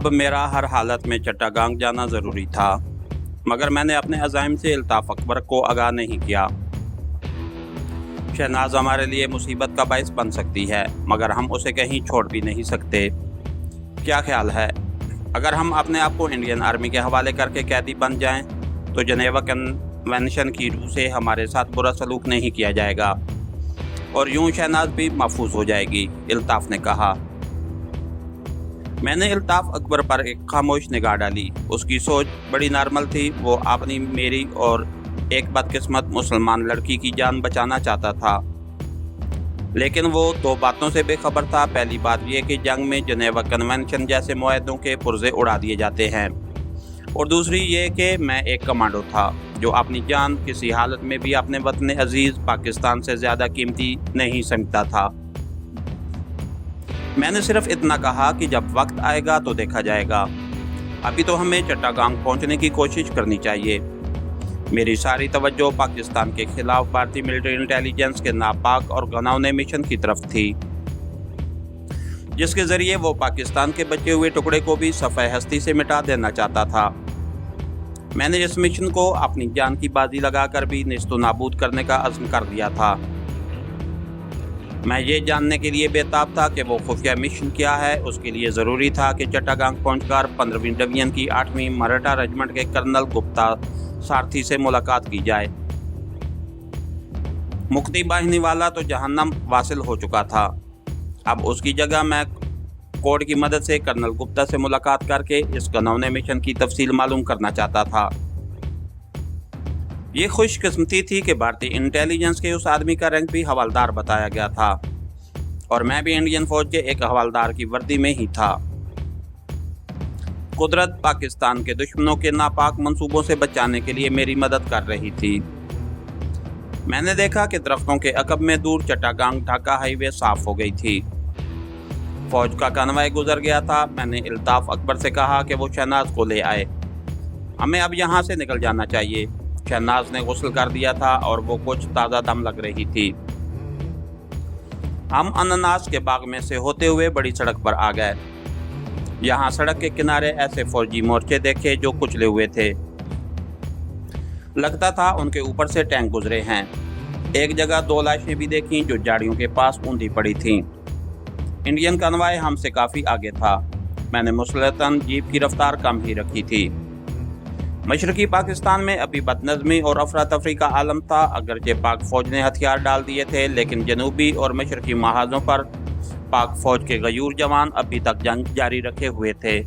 اب میرا ہر حالت میں چٹاگانگ جانا ضروری تھا، مگر میں نے اپنے عزائم سے الطاف اکبر کو آگاہ نہیں کیا۔ شہناز ہمارے لیے مصیبت کا باعث بن سکتی ہے، مگر ہم اسے کہیں چھوڑ بھی نہیں سکتے۔ کیا خیال ہے، اگر ہم اپنے آپ کو انڈین آرمی کے حوالے کر کے قیدی بن جائیں تو جنیوا کنونشن کی روح سے ہمارے ساتھ برا سلوک نہیں کیا جائے گا، اور یوں شہناز بھی محفوظ ہو جائے گی، الطاف نے کہا۔ میں نے الطاف اکبر پر ایک خاموش نگاہ ڈالی۔ اس کی سوچ بڑی نارمل تھی۔ وہ اپنی، میری اور ایک بدقسمت مسلمان لڑکی کی جان بچانا چاہتا تھا، لیکن وہ دو باتوں سے بے خبر تھا۔ پہلی بات یہ کہ جنگ میں جنیوا کنونشن جیسے معاہدوں کے پرزے اڑا دیے جاتے ہیں، اور دوسری یہ کہ میں ایک کمانڈو تھا جو اپنی جان کسی حالت میں بھی اپنے وطن عزیز پاکستان سے زیادہ قیمتی نہیں سمجھتا تھا۔ میں نے صرف اتنا کہا کہ جب وقت آئے گا تو دیکھا جائے گا، ابھی تو ہمیں چٹاگانگ پہنچنے کی کوشش کرنی چاہیے۔ میری ساری توجہ پاکستان کے خلاف بھارتی ملٹری انٹیلیجنس کے ناپاک اور گھناؤنے مشن کی طرف تھی، جس کے ذریعے وہ پاکستان کے بچے ہوئے ٹکڑے کو بھی صفحہ ہستی سے مٹا دینا چاہتا تھا۔ میں نے اس مشن کو اپنی جان کی بازی لگا کر بھی نیست و نابود کرنے کا عزم کر لیا تھا۔ میں یہ جاننے کے لیے بےتاب تھا کہ وہ خفیہ مشن کیا ہے۔ اس کے لیے ضروری تھا کہ چٹاگانگ پہنچ کر 15ویں ڈویژن کی 8ویں مراٹھا ریجمنٹ کے کرنل گپتا سارتھی سے ملاقات کی جائے۔ مکتی باہنی والا تو جہنم واصل ہو چکا تھا، اب اس کی جگہ میں کوڈ کی مدد سے کرنل گپتا سے ملاقات کر کے اس گھناؤنے مشن کی تفصیل معلوم کرنا چاہتا تھا۔ یہ خوش قسمتی تھی کہ بھارتی انٹیلیجنس کے اس آدمی کا رینک بھی حوالدار بتایا گیا تھا، اور میں بھی انڈین فوج کے ایک حوالدار کی وردی میں ہی تھا۔ قدرت پاکستان کے دشمنوں کے ناپاک منصوبوں سے بچانے کے لیے میری مدد کر رہی تھی۔ میں نے دیکھا کہ درختوں کے عقب میں دور چٹاگانگ ڈھاکہ ہائی وے صاف ہو گئی تھی۔ فوج کا کنوائے گزر گیا تھا۔ میں نے الطاف اکبر سے کہا کہ وہ شہناز کو لے آئے، ہمیں اب یہاں سے نکل جانا چاہیے۔ شہناز نے غسل کر دیا تھا اور وہ کچھ تازہ دم لگ رہی تھی۔ ہم انناس کے باغ میں سے ہوتے ہوئے بڑی سڑک پر آ گئے۔ یہاں سڑک کے کنارے ایسے فوجی مورچے دیکھے جو کچلے ہوئے تھے، لگتا تھا ان کے اوپر سے ٹینک گزرے ہیں۔ ایک جگہ 2 لاشیں بھی دیکھیں جو جاڑیوں کے پاس اوندھی پڑی تھیں۔ انڈین کنوائے ہم سے کافی آگے تھا۔ میں نے مسلطن جیپ کی رفتار کم ہی رکھی تھی۔ مشرقی پاکستان میں ابھی بدنظمی اور افراتفری کا عالم تھا۔ اگرچہ پاک فوج نے ہتھیار ڈال دیے تھے، لیکن جنوبی اور مشرقی محاذوں پر پاک فوج کے غیور جوان ابھی تک جنگ جاری رکھے ہوئے تھے۔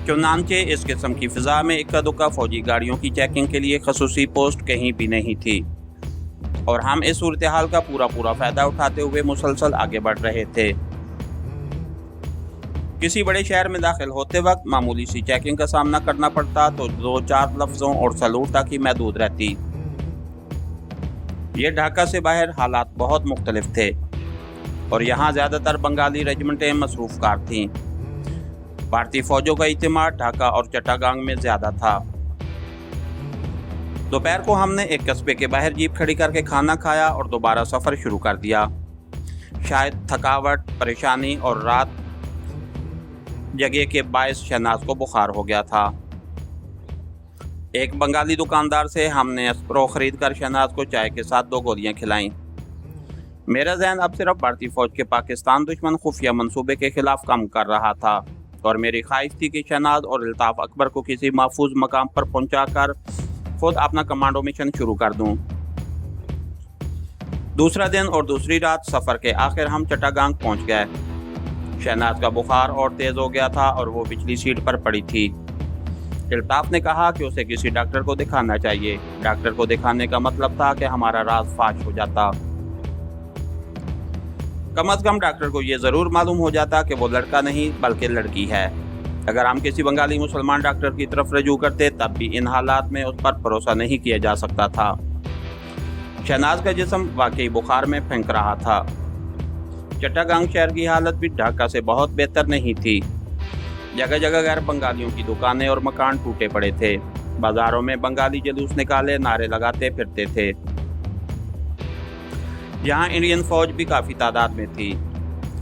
چنانچہ اس قسم کی فضا میں اکا دکا فوجی گاڑیوں کی چیکنگ کے لیے خصوصی پوسٹ کہیں بھی نہیں تھی، اور ہم اس صورتحال کا پورا فائدہ اٹھاتے ہوئے مسلسل آگے بڑھ رہے تھے۔ کسی بڑے شہر میں داخل ہوتے وقت معمولی سی چیکنگ کا سامنا کرنا پڑتا تو 2-4 لفظوں اور سلوٹ تک ہی محدود رہتی۔ یہ ڈھاکہ سے باہر حالات بہت مختلف تھے، اور یہاں زیادہ تر بنگالی ریجمنٹیں مصروف کار تھیں۔ بھارتی فوجوں کا اعتماد ڈھاکہ اور چٹاگانگ میں زیادہ تھا۔ دوپہر کو ہم نے ایک قصبے کے باہر جیپ کھڑی کر کے کھانا کھایا اور دوبارہ سفر شروع کر دیا۔ شاید تھکاوٹ، پریشانی اور رات جگہ کے باعث شہناز کو بخار ہو گیا تھا۔ ایک بنگالی دکاندار سے ہم نے اسپرو خرید کر شہناز کو چائے کے ساتھ 2 گولیاں کھلائیں۔ میرا ذہن اب صرف بھارتی فوج کے پاکستان دشمن خفیہ منصوبے کے خلاف کام کر رہا تھا، اور میری خواہش تھی کہ شہناز اور الطاف اکبر کو کسی محفوظ مقام پر پہنچا کر خود اپنا کمانڈو مشن شروع کر دوں۔ دوسرا دن اور دوسری رات سفر کے آخر ہم چٹاگانگ پہنچ گئے۔ شہناز کا بخار اور تیز ہو گیا تھا اور وہ پچھلی سیٹ پر پڑی تھی۔ الطاف نے کہا کہ اسے کسی ڈاکٹر کو دکھانا چاہیے۔ ڈاکٹر کو دکھانے کا مطلب تھا کہ ہمارا راز فاش ہو جاتا۔ کم از کم ڈاکٹر کو یہ ضرور معلوم ہو جاتا کہ وہ لڑکا نہیں بلکہ لڑکی ہے۔ اگر ہم کسی بنگالی مسلمان ڈاکٹر کی طرف رجوع کرتے تب بھی ان حالات میں اس پر بھروسہ نہیں کیا جا سکتا تھا۔ شہناز کا جسم واقعی بخار میں پھینک رہا تھا۔ چٹاگانگ شہر کی حالت بھی ڈھاکہ سے بہت بہتر نہیں تھی۔ جگہ جگہ غیر بنگالیوں کی دکانیں اور مکان ٹوٹے پڑے تھے۔ بازاروں میں بنگالی جلوس نکالے نعرے لگاتے پھرتے تھے۔ یہاں انڈین فوج بھی کافی تعداد میں تھی۔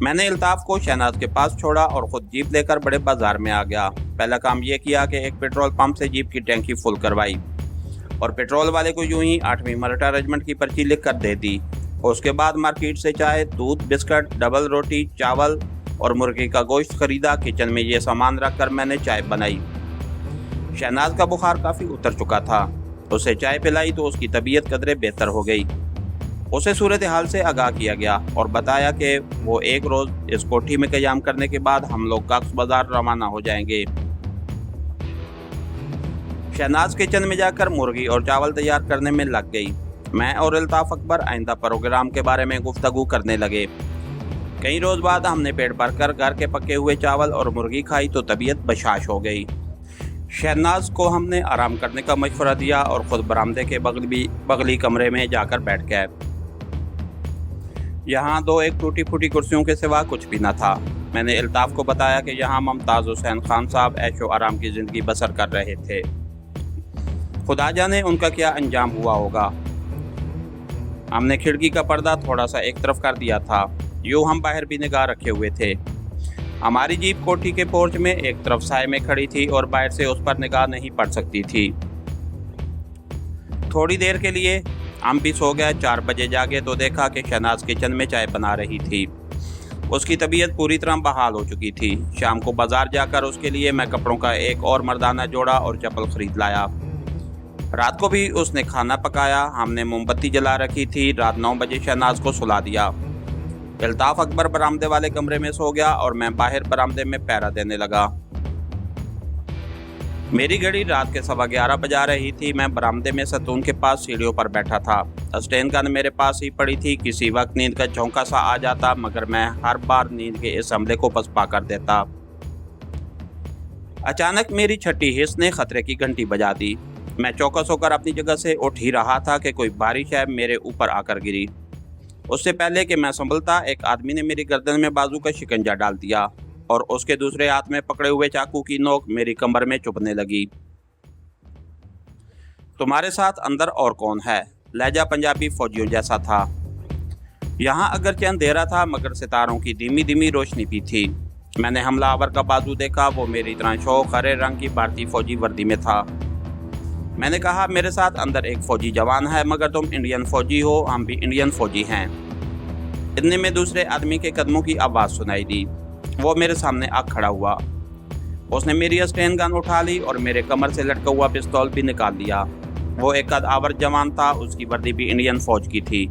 میں نے الطاف کو شہناز کے پاس چھوڑا اور خود جیپ لے کر بڑے بازار میں آ گیا۔ پہلا کام یہ کیا کہ ایک پیٹرول پمپ سے جیپ کی ٹینکی فل کروائی اور پیٹرول والے کو یوں ہی 8ویں مرٹا ریجمنٹ کی پرچی لکھ کر دے دی۔ اس کے بعد مارکیٹ سے چائے، دودھ، بسکٹ، ڈبل روٹی، چاول اور مرغی کا گوشت خریدا۔ کچن میں یہ سامان رکھ کر میں نے چائے بنائی۔ شہناز کا بخار کافی اتر چکا تھا۔ اسے چائے پلائی تو اس کی طبیعت قدرے بہتر ہو گئی۔ اسے صورتحال سے آگاہ کیا گیا اور بتایا کہ وہ ایک روز اس کوٹھی میں قیام کرنے کے بعد ہم لوگ کاکس بازار روانہ ہو جائیں گے۔ شہناز کچن میں جا کر مرغی اور چاول تیار کرنے میں لگ گئی۔ میں اور الطاف اکبر آئندہ پروگرام کے بارے میں گفتگو کرنے لگے۔ کئی روز بعد ہم نے پیٹ بھر کر گھر کے پکے ہوئے چاول اور مرغی کھائی تو طبیعت بشاش ہو گئی۔ شہناز کو ہم نے آرام کرنے کا مشورہ دیا اور خود برآمدے کے بغلی کمرے میں جا کر بیٹھ گئے۔ یہاں ایک ٹوٹی پھوٹی کرسیوں کے سوا کچھ بھی نہ تھا۔ میں نے الطاف کو بتایا کہ یہاں ممتاز حسین خان صاحب عیش و آرام کی زندگی بسر کر رہے تھے۔ خدا جانے ان کا کیا انجام ہوا ہوگا۔ ہم نے کھڑکی کا پردہ تھوڑا سا ایک طرف کر دیا تھا، یوں ہم باہر بھی نگاہ رکھے ہوئے تھے۔ ہماری جیپ کوٹھی کے پورچ میں ایک طرف سائے میں کھڑی تھی اور باہر سے اس پر نگاہ نہیں پڑ سکتی تھی۔ تھوڑی دیر کے لیے ہم بھی سو گئے۔ 4 بجے جاگے تو دیکھا کہ شہناز کچن میں چائے بنا رہی تھی۔ اس کی طبیعت پوری طرح بحال ہو چکی تھی۔ شام کو بازار جا کر اس کے لیے میں کپڑوں کا ایک اور مردانہ جوڑا اور چپل خرید لایا۔ رات کو بھی اس نے کھانا پکایا۔ ہم نے موم بتی جلا رکھی تھی۔ رات 9 بجے شہناز کو سلا دیا۔ الطاف اکبر برآمدے والے کمرے میں سو گیا اور میں باہر برآمدے میں پہرا دینے لگا۔ میری گھڑی رات کے 11:15 بجا رہی تھی۔ میں برآمدے میں ستون کے پاس سیڑھیوں پر بیٹھا تھا۔ اسٹین گن میرے پاس ہی پڑی تھی۔ کسی وقت نیند کا جھونکا سا آ جاتا مگر میں ہر بار نیند کے اس حملے کو پسپا کر دیتا۔ اچانک میری چھٹی حس نے خطرے کی گھنٹی بجا دی۔ میں چوکس ہو کر اپنی جگہ سے اٹھ ہی رہا تھا کہ کوئی بارش ہے میرے اوپر آ کر گری۔ اس سے پہلے کہ میں سنبھلتا ایک آدمی نے میری گردن میں بازو کا شکنجا ڈال دیا اور اس کے دوسرے ہاتھ میں پکڑے ہوئے چاقو کی نوک میری کمر میں چبھنے لگی۔ تمہارے ساتھ اندر اور کون ہے؟ لہجہ پنجابی فوجیوں جیسا تھا۔ یہاں اگرچہ اندھیرا تھا مگر ستاروں کی دھیمی دھیمی روشنی بھی تھی۔ میں نے حملہ آور کا بازو دیکھا۔ وہ میری طرح شوخ ہرے رنگ کی بھارتی فوجی وردی میں تھا۔ میں نے کہا میرے ساتھ اندر ایک فوجی جوان ہے مگر تم انڈین فوجی ہو، ہم بھی انڈین فوجی ہیں۔ اتنے میں دوسرے آدمی کے قدموں کی آواز سنائی دی۔ وہ میرے سامنے آ کھڑا ہوا۔ اس نے میری اسٹین گن اٹھا لی اور میرے کمر سے لٹکا ہوا پستول بھی نکال لیا۔ وہ ایک قد آور جوان تھا۔ اس کی وردی بھی انڈین فوج کی تھی۔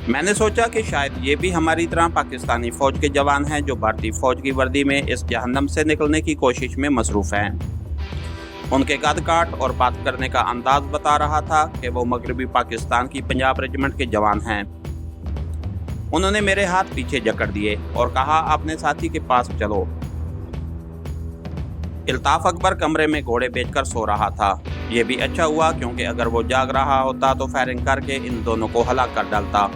میں نے سوچا کہ شاید یہ بھی ہماری طرح پاکستانی فوج کے جوان ہیں جو بھارتی فوج کی وردی میں اس جہنم سے نکلنے کی کوشش میں مصروف ہیں۔ ان کے قد کاٹ اور بات کرنے کا انداز بتا رہا تھا کہ وہ مغربی پاکستان کی پنجاب ریجمنٹ کے جوان ہیں۔ انہوں نے میرے ہاتھ پیچھے جکڑ دیے اور کہا اپنے ساتھی کے پاس چلو۔ الطاف اکبر کمرے میں گھوڑے بیچ کر سو رہا تھا۔ یہ بھی اچھا ہوا کیونکہ اگر وہ جاگ رہا ہوتا تو فائرنگ کر کے ان دونوں کو ہلاک کر ڈالتا۔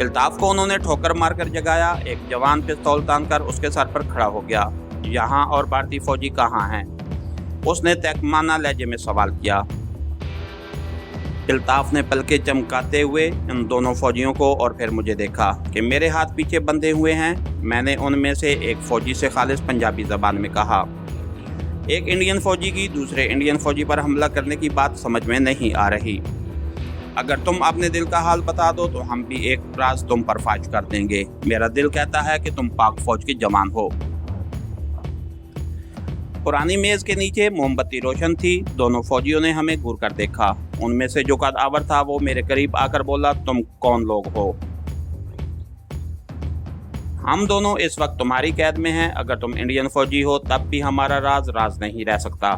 الطاف کو انہوں نے ٹھوکر مار کر جگایا۔ ایک جوان پستول تان کر اس کے سر پر کھڑا ہو گیا۔ یہاں اور بھارتی فوجی کہاں ہیں؟ اس نے تحکمانہ لہجے میں سوال کیا۔ الطاف نے پلکیں چمکاتے ہوئے ان دونوں فوجیوں کو اور پھر مجھے دیکھا کہ میرے ہاتھ پیچھے بندھے ہوئے ہیں۔ میں نے ان میں سے ایک فوجی سے خالص پنجابی زبان میں کہا، ایک انڈین فوجی کی دوسرے انڈین فوجی پر حملہ کرنے کی بات سمجھ میں نہیں آ رہی۔ اگر تم اپنے دل کا حال بتا دو تو ہم بھی ایک راز تم پر فاش کر دیں گے۔ میرا دل کہتا ہے کہ تم پاک فوج کے جوان ہو۔ پرانی میز کے نیچے موم بتی روشن تھی۔ دونوں فوجیوں نے ہمیں گور کر دیکھا۔ ان میں سے جو قد آور تھا وہ میرے قریب آ کر بولا، تم کون لوگ ہو؟ ہم دونوں اس وقت تمہاری قید میں ہیں۔ اگر تم انڈین فوجی ہو تب بھی ہمارا راز راز نہیں رہ سکتا۔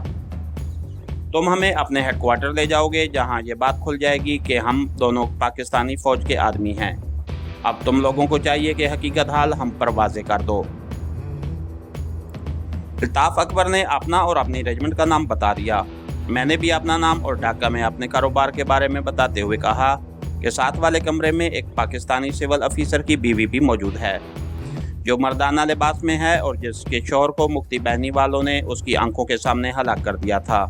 تم ہمیں اپنے ہیڈ کوارٹر لے جاؤ گے جہاں یہ بات کھل جائے گی کہ ہم دونوں پاکستانی فوج کے آدمی ہیں۔ اب تم لوگوں کو چاہیے کہ حقیقت حال ہم پر واضح کر دو۔ الطاف اکبر نے اپنا اور اپنی ریجمنٹ کا نام بتا دیا۔ میں نے بھی اپنا نام اور ڈھاکہ میں اپنے کاروبار کے بارے میں بتاتے ہوئے کہا کہ ساتھ والے کمرے میں ایک پاکستانی سول افیسر کی بیوی بھی موجود ہے جو مردانہ لباس میں ہے اور جس کے شوہر کو مفتی بہنی والوں نے اس کی آنکھوں کے سامنے ہلاک کر دیا تھا۔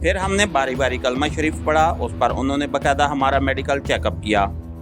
پھر ہم نے باری باری کلمہ شریف پڑھا۔ اس پر انہوں نے باقاعدہ ہمارا میڈیکل چیک اپ کیا